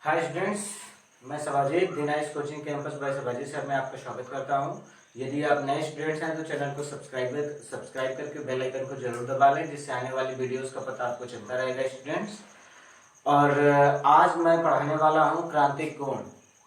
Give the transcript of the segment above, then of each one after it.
Hi students, मैं सवाजीत दिनाइस coaching campus bye सवाजीत sir में आपका स्वागत करता हूं। यदि आप नए स्टूडेंट्स हैं तो चैनल को सब्सक्राइब करके बेल आइकन को जरूर दबा लें, जिससे आने वाली वीडियोस का पता आपको चलता रहेगा स्टूडेंट्स। और आज मैं पढ़ाने वाला हूं क्रांतिक कोण।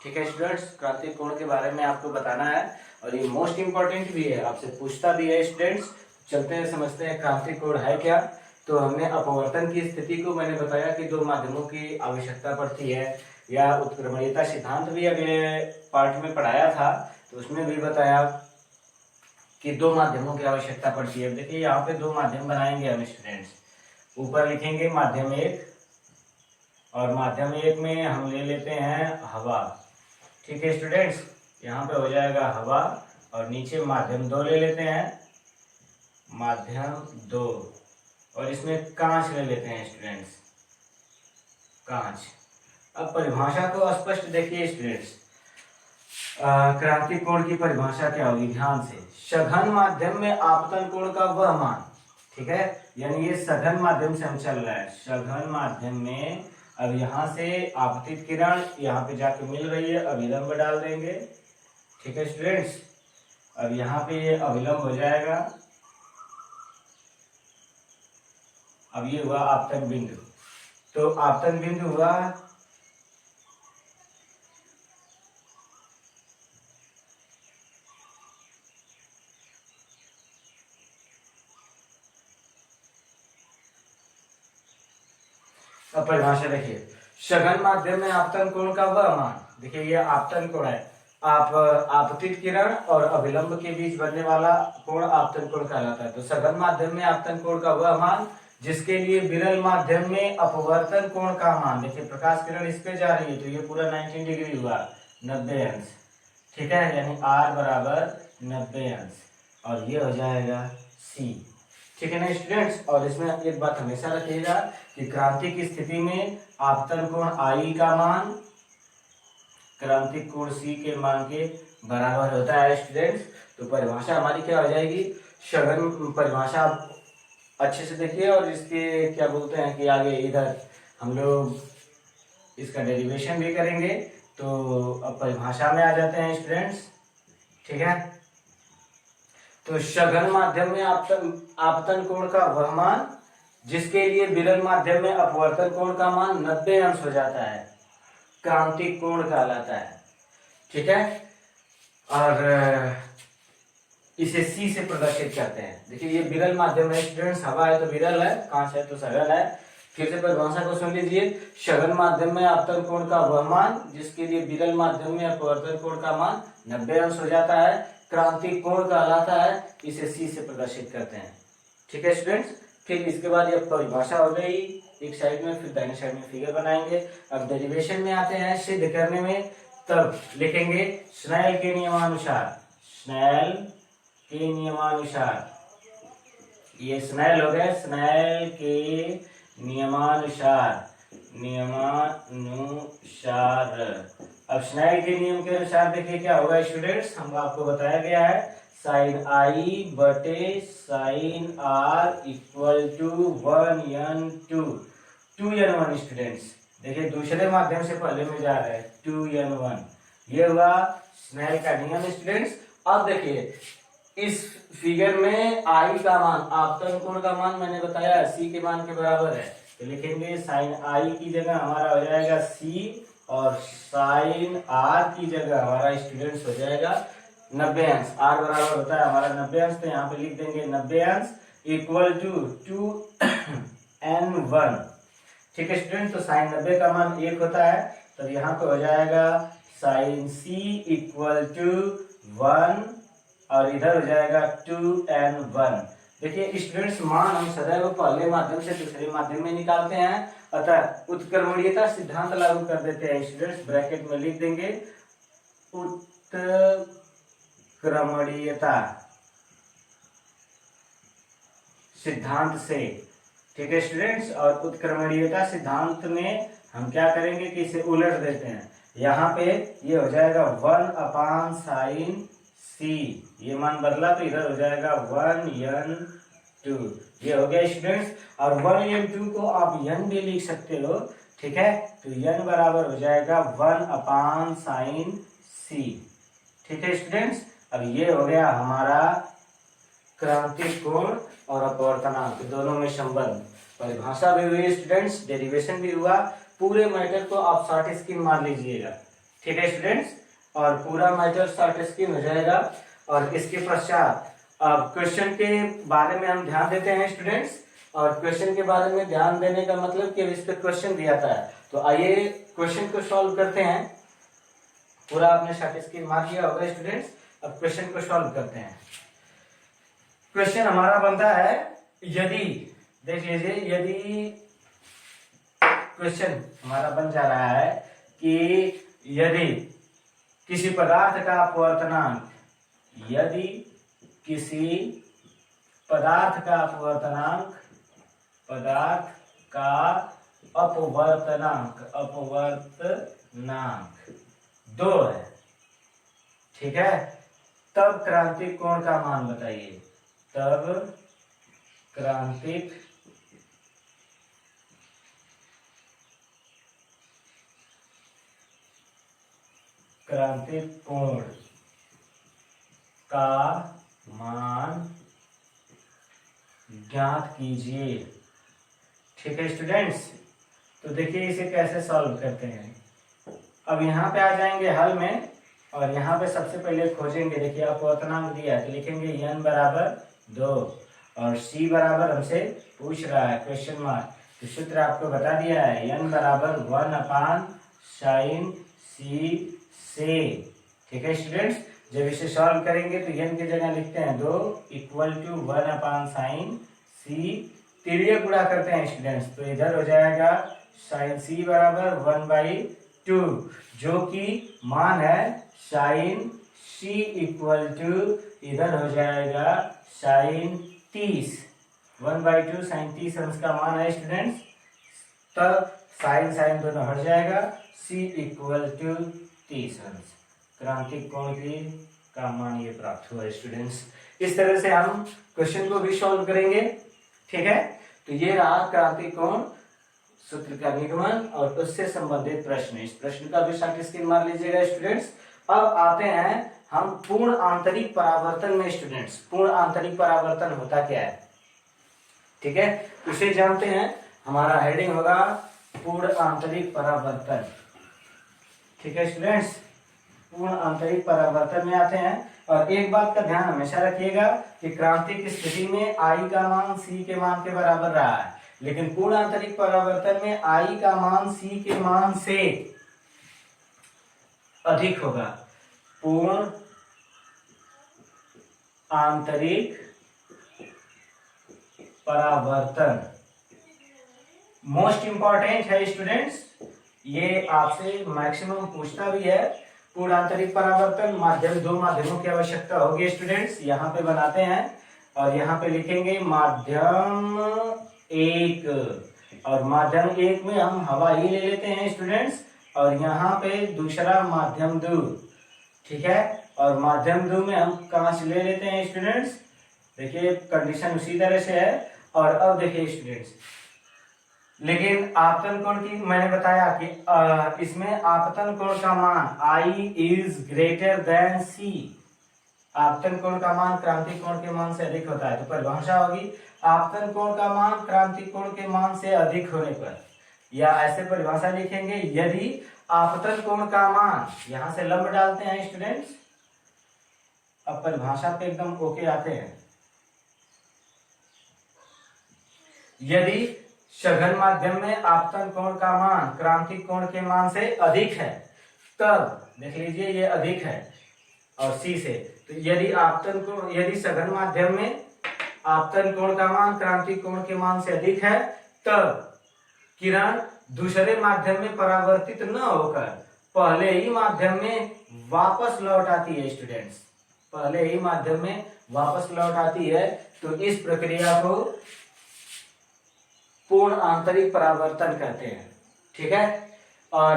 ठीक है स्टूडेंट्स, क्रांतिक कोण के बारे में आपको बताना है और ये मोस्ट इंपॉर्टेंट भी है, आपसे पूछता भी है स्टूडेंट्स। चलते हैं समझते हैं क्रांतिक कोण है क्या। तो हमने अपवर्तन की स्थिति को मैंने बताया कि दो माध्यमों की आवश्यकता पड़ती है, या उत्क्रमणीयता सिद्धांत भी अगले पार्ट में पढ़ाया था, तो उसमें भी बताया कि दो माध्यमों की आवश्यकता पड़ती है। देखिए यहाँ पे दो माध्यम बनाएंगे हम स्टूडेंट्स। ऊपर लिखेंगे माध्यम एक, और माध्यम एक में हम ले लेते हैं हवा। ठीक है स्टूडेंट्स, यहाँ पे हो जाएगा हवा, और नीचे माध्यम दो ले लेते हैं, माध्यम दो, और इसमें कांच ले लेते हैं स्टूडेंट्स, कांच। अब परिभाषा को स्पष्ट देखिए स्टूडेंट्स। क्रांतिक कोण की परिभाषा क्या होगी, ध्यान से। सघन माध्यम में आपतन कोण का वह मान, ठीक है, यानी ये सघन माध्यम से हम चल रहा है। सघन माध्यम में अब यहाँ से आपतित किरण यहाँ पे जाके मिल रही है, अभिलंब डाल देंगे। ठीक है स्टूडेंट्स, अब यहाँ पे ये अभिलंब हो जाएगा। अब ये हुआ आपतन बिंदु, तो आपतन बिंदु हुआ, अब परिभाषा देखिए। सघन माध्यम में आपतन कोण का वह मान, देखिए ये आपतन कोण है, आपतित किरण और अभिलंब के बीच बनने वाला कोण आपतन कोण कहलाता है। तो सघन माध्यम में आपतन कोण का वह मान जिसके लिए विरल माध्यम में अपवर्तन कोण का मान, देखिए प्रकाश किरण इस पे जा रही है तो ये पूरा 90 डिग्री हुआ, 90 अंश। ठीक है, यानी R बराबर 90 अंश, और ये हो जाएगा C। ठीक है ना स्टूडेंट्स, और इसमें एक बात हमेशा रखिएगा कि क्रांतिक की स्थिति में आपतन कोण I का मान क्रांतिक कोण C के मान के बराबर होता है स्टूडेंट्स। तो परिभाषा हमारी क्या हो जाएगी, सघन परिभाषा अच्छे से देखिए, और इसके क्या बोलते हैं कि आगे इधर हम लोग इसका डेरिवेशन भी करेंगे। तो अब परिभाषा में आ जाते हैं स्टूडेंट्स। ठीक है, तो सघन माध्यम में आपतन कोण का वह मान जिसके लिए विरल माध्यम में अपवर्तन कोण का मान 90 अंश हो जाता है, क्रांतिक कोण कहलाता है। ठीक है, और इसे C से प्रदर्शित करते हैं। देखिए ये विरल माध्यम है स्टूडेंट्स, हवा है तो विरल है, कांच है तो सघन है। फिर से परिभाषा को सुन लीजिए। सघन माध्यम में आपतन कोण का वह मान जिसके लिए विरल माध्यम में अपवर्तन कोण का मान 90 अंश हो जाता है, क्रांतिक कोण कहलाता है, इसे C से प्रदर्शित करते हैं। ठीक है स्टूडेंट्स, फिर इसके बाद ये परिभाषा हो गई एक साइड में, फिर दाहिने साइड में फिगर बनाएंगे। अब डेरिवेशन में आते हैं, सिद्ध करने में, तब लिखेंगे स्नेल के नियमानुसार। स्नेल के नियमानुसार, ये स्नेल हो गए, स्नेल के नियमानुसार, अब स्नेल के नियम के अनुसार देखिए क्या होगा स्टूडेंट्स, हम आपको बताया गया है साइन I बटे sine R equal to 1n2 2n1 students. देखिए दूसरे माध्यम से पहले में जा रहे हैं 2n1, ये हुआ स्नेल का नियम स्टूडेंट्स। अब देखिए इस फिगर में I का मान, आपतन कोण का मान मैंने बताया C के मान के बराबर है, तो लिखेंगे साइन I की जगह हमारा हो जाएगा C, और साइन R की जगह हमारा स्टूडेंट्स हो जाएगा 90 अंश। R बराबर होता है हमारा 90 अंश, तो यहाँ पे लिख देंगे 90 अंश इक्वल टू 2n1। ठीक है स्टूडेंट, तो साइन 90 का मान 1 होता है, तो यहाँ पे हो जाएगा साइन C इक्वल टू 1, और इधर हो जाएगा 2n1। देखिए स्टूडेंट्स, मान हम सदैव पहले माध्यम से दूसरे माध्यम में निकालते हैं, अतः उत्क्रमणीयता सिद्धांत लागू कर देते हैं स्टूडेंट्स। ब्रैकेट में लिख देंगे उत्क्रमणीयता सिद्धांत से। ठीक है स्टूडेंट्स, और उत्क्रमणीयता सिद्धांत में हम क्या करेंगे कि इसे उलट देते हैं। यहाँ पे ये हो जाएगा 1 साइन C, ये मान बदला तो इधर हो जाएगा 1n2, ये हो गया स्टूडेंट्स। और 1n2 को आप n भी लिख सकते हो, ठीक है, तो n बराबर हो जाएगा 1/sin c। ठीक है स्टूडेंट्स, अब ये हो गया हमारा क्रांतिक कोण और अपवर्तनांक दोनों में संबंध। परिभाषा भी हुई स्टूडेंट्स, डेरिवेशन भी हुआ। पूरे मैटर को आप शॉर्ट स्क्रीन मार लीजिएगा। ठीक है स्टूडेंट्स, और पूरा मैटर शॉर्ट स्क्रीन हो जाएगा। और इसके पश्चात अब क्वेश्चन के बारे में हम ध्यान देते हैं स्टूडेंट्स। और क्वेश्चन के बारे में ध्यान देने का मतलब कि इस पे क्वेश्चन दिया था, तो आइए क्वेश्चन को सॉल्व करते हैं। पूरा आपने शॉर्ट स्क्रीन मार दिया होगा स्टूडेंट्स। अब क्वेश्चन को सॉल्व करते हैं। क्वेश्चन हमारा बनता है, यदि देख लीजिए, यदि क्वेश्चन हमारा बन जा रहा है कि यदि किसी पदार्थ का अपवर्तनांक, यदि किसी पदार्थ का अपवर्तनांक, पदार्थ का अपवर्तनांक 2 है, ठीक है, तब क्रांतिक कोण का मान बताइए। तब क्रांतिक कोण का मान ज्ञात कीजिए। ठीक है स्टूडेंट्स, तो देखिए इसे कैसे सॉल्व करते हैं। अब यहाँ पे आ जाएंगे हल में, और यहाँ पे सबसे पहले खोजेंगे। देखिए अपवर्तनांक दिया है तो लिखेंगे n बराबर 2 और c बराबर हमसे पूछ रहा है क्वेश्चन मार्क, तो सूत्र आपको बता दिया है, n बराबर 1/sin c से। ठीक है स्टूडेंट्स, जब इसे सॉल्व करेंगे तो n की जगह लिखते हैं 2 = 1/sin c। तिर्यक गुणा करते हैं स्टूडेंट्स, तो इधर हो जाएगा sin c बराबर 1/2, जो कि मान है sin c इधर हो जाएगा sin 30। 1/2 sin 30 अंश का मान है स्टूडेंट्स, तब sin दोनों हट जाएगा, c = 30 अंश। क्रांतिक कोण की का मान ये प्राप्त हुआ स्टूडेंट्स। इस तरह से हम क्वेश्चन को भी सॉल्व करेंगे। ठीक है, तो ये रहा क्रांतिक कोण, सूत्र का निगमन और उससे संबंधित प्रश्न। इस प्रश्न का भी शॉर्ट स्क्रीन मार लीजिएगा स्टूडेंट्स। अब आते हैं हम पूर्ण आंतरिक परावर्तन में स्टूडेंट्स। पूर्ण आंतरिक परावर्तन होता क्या है, ठीक है, उसे जानते हैं। हमारा हेडिंग होगा पूर्ण आंतरिक परावर्तन। ठीक है स्टूडेंट्स, पूर्ण आंतरिक परावर्तन में आते हैं। और एक बात का ध्यान हमेशा रखिएगा कि क्रांतिक स्थिति में I का मान C के मान के बराबर रहा है, लेकिन पूर्ण आंतरिक परावर्तन में I का मान C के मान से अधिक होगा। पूर्ण आंतरिक परावर्तन मोस्ट इंपॉर्टेंट है स्टूडेंट्स, ये आपसे मैक्सिमम पूछता भी है। पूर्ण आंतरिक परावर्तन माध्यम, 2 माध्यमों की आवश्यकता होगी स्टूडेंट्स। यहाँ पे बनाते हैं और यहाँ पे लिखेंगे माध्यम 1, और माध्यम 1 में हम हवा ही ले लेते हैं स्टूडेंट्स, और यहाँ पे दूसरा माध्यम 2। ठीक है, और माध्यम 2 में हम कांच ले लेते हैं स्टूडेंट्स। देखिए कंडीशन उसी तरह से है। और अब देखिए स्टूडेंट्स, लेकिन आपतन कोण की मैंने बताया कि इसमें आपतन कोण का मान I > C। आपतन कोण का मान क्रांतिक कोण के मान से अधिक होता है, तो परिभाषा होगी आपतन कोण का मान क्रांतिक कोण के मान से अधिक होने पर, या ऐसे परिभाषा लिखेंगे, यदि आपतन कोण का मान, यहां से लंब डालते हैं स्टूडेंट्स। अब परिभाषा पे एकदम ओके आते हैं। यदि सघन माध्यम में आपतन कोण का मान क्रांतिक कोण के मान से अधिक है, तब देख लीजिए ये अधिक है और C से, तो यदि सघन माध्यम में आपतन कोण का मान क्रांतिक कोण के मान से अधिक है, तब किरण दूसरे माध्यम में परावर्तित न होकर पहले ही माध्यम में वापस लौट आती है स्टूडेंट्स। पहले ही माध्यम में वापस लौट आती है, तो इस प्रक्रिया को पूर्ण आंतरिक परावर्तन कहते हैं। ठीक है, और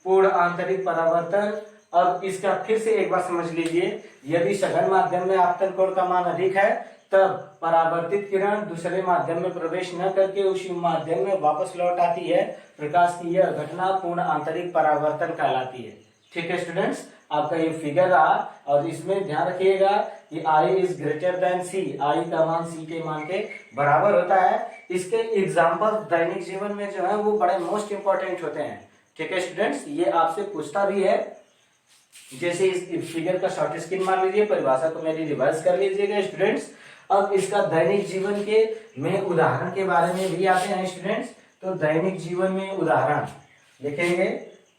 पूर्ण आंतरिक परावर्तन, अब इसका फिर से एक बार समझ लीजिए। यदि सघन माध्यम में आपतन कोण का मान अधिक है, तब परावर्तित किरण दूसरे माध्यम में प्रवेश न करके उसी माध्यम में वापस लौट आती है। प्रकाश की यह घटना पूर्ण आंतरिक परावर्तन कहलाती है। ठीक है स्टूडेंट्स, आपका ये फिगर रहा और इसमें ध्यान रखिएगा कि I is greater than C, I का मान C के मान के बराबर होता है। इसके एग्जाम्पल दैनिक जीवन में जो है वो बड़े मोस्ट इंपॉर्टेंट होते हैं। ठीक है स्टूडेंट्स, ये आपसे पूछता भी है। जैसे इस फिगर का शॉर्ट स्क्रीन मान लीजिए, परिभाषा को मेरी रिवर्स कर लीजिएगा स्टूडेंट्स। अब इसका दैनिक जीवन के में उदाहरण के बारे में भी आते हैं स्टूडेंट्स। तो दैनिक जीवन में उदाहरण लिखेंगे,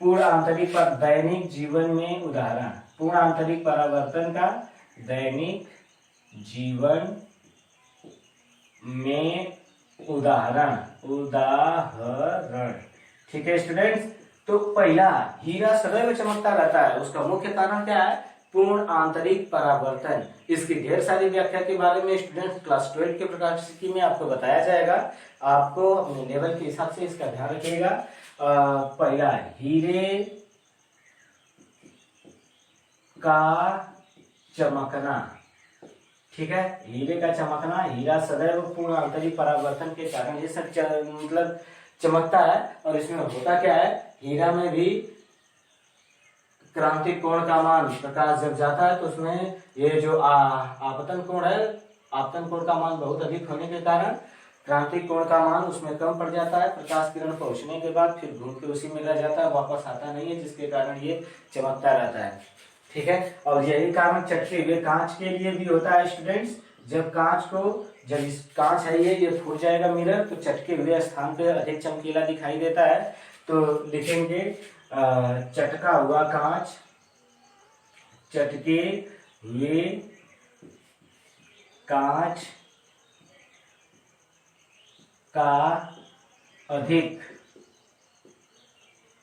पूर्ण आंतरिक पर दैनिक जीवन में उदाहरण, पूर्ण आंतरिक परावर्तन का दैनिक जीवन में उदाहरण। ठीक है स्टूडेंट्स, तो पहला, हीरा सदैव चमकता रहता है, उसका मुख्य कारण क्या है? पूर्ण आंतरिक परावर्तन। इसकी ढेर सारी व्याख्या के बारे में स्टूडेंट्स क्लास 12 के प्रकाशिकी में आपको बताया जाएगा। आपको अपने लेवल के हिसाब से इसका ध्यान रखिएगा। पहला, हीरे का चमकना। ठीक है, हीरे का चमकना, हीरा सदैव पूर्ण आंतरिक परावर्तन के कारण ये सब मतलब चमकता है। और इसमें होता क्या है, हीरा में भी क्रांतिक कोण का मान, प्रकाश जब जाता है तो उसमें ये जो आपतन कोण है, आपतन कोण का मान बहुत अधिक होने के कारण क्रांतिक कोण का मान उसमें कम पड़ जाता है। प्रकाश किरण पहुंचने के बाद फिर घूम के उसी में रह जाता है, वापस आता नहीं है, जिसके कारण ये चमकता रहता है। ठीक है, और यही कारण चटके हुए कांच के लिए भी होता है स्टूडेंट्स। जब इस कांच है ये फूट जाएगा मिरर, तो चटके हुए स्थान पे अधिक चमकीला दिखाई देता है। तो लिखेंगे चटका हुआ कांच, चटके हुए कांच का अधिक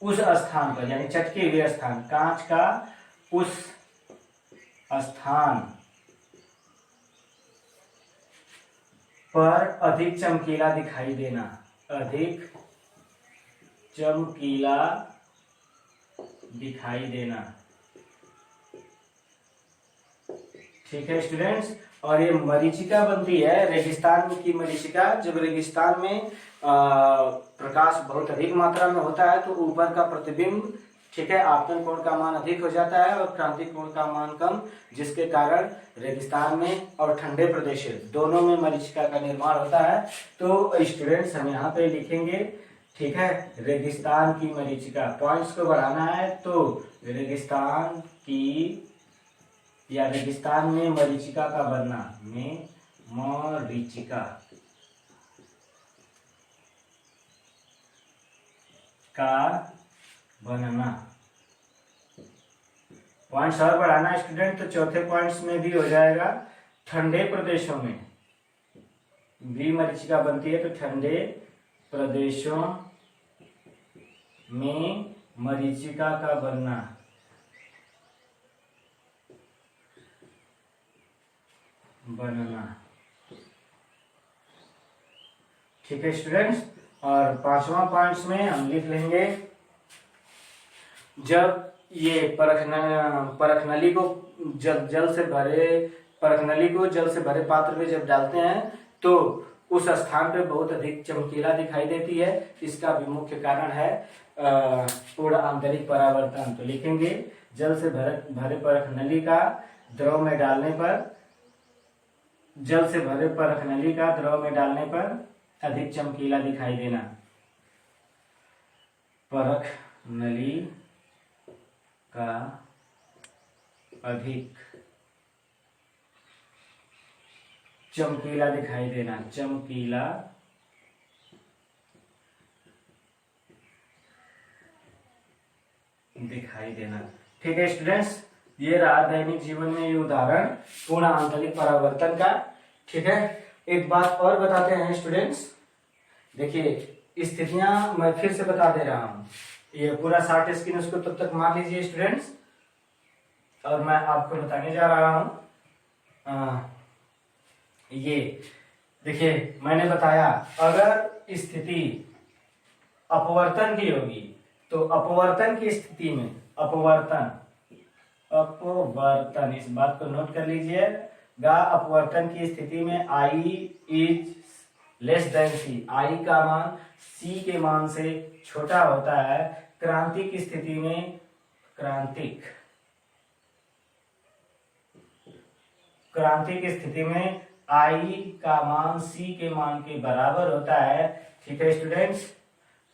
उस स्थान पर, यानी चटके हुए स्थान, कांच का उस स्थान पर अधिक चमकीला दिखाई देना, अधिक चमकीला दिखाई देना। ठीक है स्टूडेंट्स, और ये मरीचिका बनती है, रेगिस्तान की मरीचिका। जब रेगिस्तान में प्रकाश बहुत अधिक मात्रा में होता है तो ऊपर का प्रतिबिंब, ठीक है, आपतन कोण का मान अधिक हो जाता है और क्रांतिक कोण का मान कम, जिसके कारण रेगिस्तान में और ठंडे प्रदेश दोनों में मरीचिका का निर्माण होता है। तो स्टूडेंट्स हम यहाँ पे लिखेंगे, ठीक है, रेगिस्तान की मरीचिका। पॉइंट्स को बढ़ाना है तो रेगिस्तान की या रेगिस्तान में मरीचिका का बनना, में मरीचिका का बनना। पॉइंट्स और बढ़ाना स्टूडेंट, तो चौथे पॉइंट्स में भी हो जाएगा, ठंडे प्रदेशों में भी मरीचिका बनती है, तो ठंडे प्रदेशों में मरीचिका का बनना। ठीक है स्टूडेंट्स, और पांचवा पॉइंट्स में हम लिख लेंगे, जब ये परखनली को जल से भरे पात्र में जब डालते हैं तो उस स्थान पे बहुत अधिक चमकीला दिखाई देती है। इसका भी मुख्य कारण है पूर्ण आंतरिक परावर्तन। तो लिखेंगे, जल से भरे परखनली का द्रव में डालने पर, जल से भरे परखनली का द्रव में डालने पर अधिक चमकीला दिखाई देना। परखनली का अधिक चमकीला दिखाई देना, चमकीला दिखाई देना। ठीक है स्टूडेंट्स, ये रहा दैनिक जीवन में ये उदाहरण पूर्ण आंतरिक परावर्तन का। ठीक है, एक बात और बताते हैं स्टूडेंट्स, देखिए स्थितियां मैं फिर से बता दे रहा हूं, ये पूरा शॉर्ट स्क्रीन उसको तब तक मार लीजिए स्टूडेंट्स, और मैं आपको बताने जा रहा हूं। ये देखिए मैंने बताया, अगर स्थिति अपवर्तन की होगी तो अपवर्तन की स्थिति में, अपवर्तन, इस बात को नोट कर लीजिए, गा अपवर्तन की स्थिति में I is less than C, I का मान C के मान से छोटा होता है। क्रांति की स्थिति में क्रांति की स्थिति में I का मान C के मान के बराबर होता है। ठीक है स्टूडेंट्स।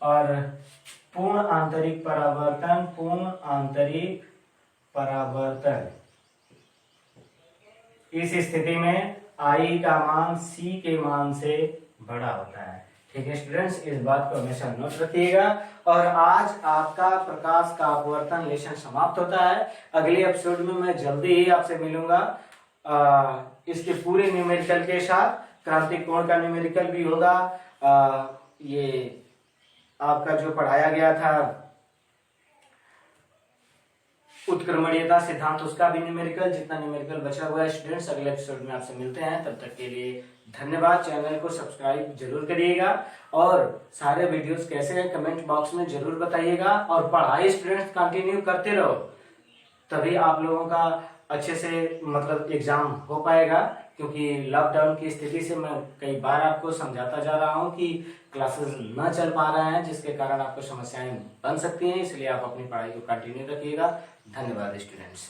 और पूर्ण आंतरिक परावर्तन इस स्थिति में I का मान C के मान से बड़ा होता है। ठीक है स्टूडेंट्स, इस बात को हमेशा नोट रखिएगा। और आज आपका प्रकाश का अपवर्तन लेसन समाप्त होता है। अगले एपिसोड में मैं जल्दी ही आपसे मिलूंगा इसके पूरे न्यूमेरिकल के साथ। क्रांतिक कोण का न्यूमेरिकल भी होगा। ये आपका जो पढ़ाया गया था उत्क्रमणीयता सिद्धांत, उसका भी न्यूमेरिकल, जितना न्यूमेरिकल बचा हुआ है स्टूडेंट्स, अगले एपिसोड में आपसे मिलते हैं। तब तक के लिए धन्यवाद। चैनल को सब्सक्राइब जरूर करिएगा और सारे वीडियोस कैसे हैं कमेंट बॉक्स में जरूर बताइएगा। और पढ़ाई स्टूडेंट्स कंटिन्यू करते रहो, तभी आप लोगों का अच्छे से मतलब एग्जाम हो पाएगा। क्योंकि लॉकडाउन की स्थिति से मैं कई बार आपको समझाता जा रहा हूं कि क्लासेस न चल पा रहे हैं, जिसके कारण आपको समस्याएं बन सकती हैं। इसलिए आप अपनी पढ़ाई को कंटिन्यू रखिएगा। धन्यवाद स्टूडेंट्स।